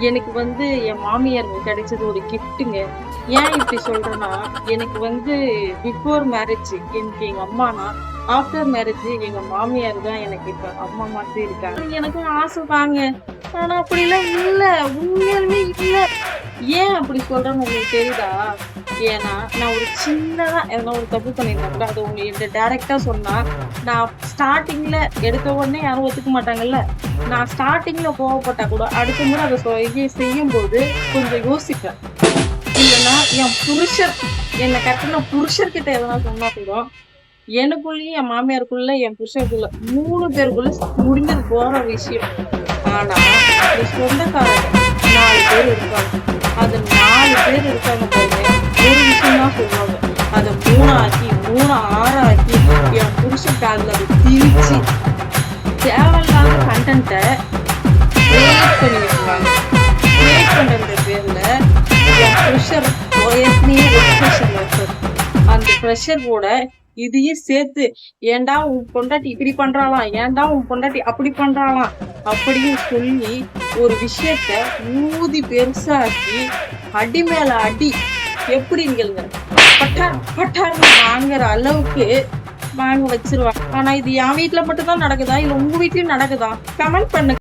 எனக்கு என் மாமியார் கிடைச்சது ஒரு கிஃப்ட்டுங்க. ஏன் இப்படி சொல்றேன்னா, எனக்கு பிஃபோர் மேரேஜ் எனக்கு எங்க அம்மானா, ஆஃப்டர் மேரேஜ் எங்க மாமியார் தான் எனக்கு இப்ப அம்மா மாதிரி இருக்காங்க. எனக்கும் ஆசை தாங்க. ஆனா அப்படிலாம் இல்ல. உண்மையாலுமே இல்ல. ஏன் அப்படி சொல்றேன்னு உங்களுக்கு தெரியுதா? ஏன்னா, நான் ஒரு சின்னதா எதனா ஒரு தப்பு பண்ணியிருந்தா கூட, அது என்ட்ட டைரக்ட்டா சொன்னா, நான் ஸ்டார்ட்டிங்ல எடுத்த உடனே யாரும் ஒத்துக்க மாட்டாங்கல்ல. நான் ஸ்டார்ட்டிங்ல கோவப்பட்டா கூட, அடுத்த முறை அத செய்யும்போது கொஞ்சம் யோசிப்பேன். இல்லன்னா, என் புருஷர் என்ன கட்டுன புருஷர்கிட்ட எதனா சொன்னா கூட, எனக்குள்ளயும், என் மாமியாருக்குள்ள, என் புருஷருக்குள்ள 3 பேருக்குள்ள முடிஞ்சது போற விஷயம். ஆனா, இந்த சொந்தக்காரங்க 4 பேர் இருக்காங்க. அது 4 பேர் இருக்காங்க பாருங்க. ஒரு விஷயம் தான் சொல்லுவாங்க. அத 3 ஆக்கி, 3 6 ஆக்கி, என் புருஷன் காதுல அத திணிச்சு, தேவையில்லாத கன்டென்ட்ட கிரியேட் பண்ணி வைக்கிறாங்க. கிரியேட் பண்றதுன்ற பேர்ல என் ப்ரெஷர் ஏற்கனவே ஒரு ப்ரெஷர்ல இருக்காரு. அந்த ப்ரெஷர் கூட இதையும் சேர்த்து, ஏன்டா உன் பொண்டாட்டி இப்படி பண்றாளாம், ஏன்டா உன் பொண்டாட்டி அப்படி பண்றாளாம் அப்படின்னு சொல்லி ஒரு விஷயத்த ஊதி பெருசாக்கி அடி மேல அடி எப்படின்னு கேளுங்க. பட்டார் பட்டார்னு வாங்குற அளவுக்கு வாங்க வச்சிருவாங்க. ஆனா இது என் வீட்டுல மட்டும் தான் நடக்குதா இல்ல உங்க வீட்லயும் நடக்குதா? கமெண்ட் பண்ணுங்க.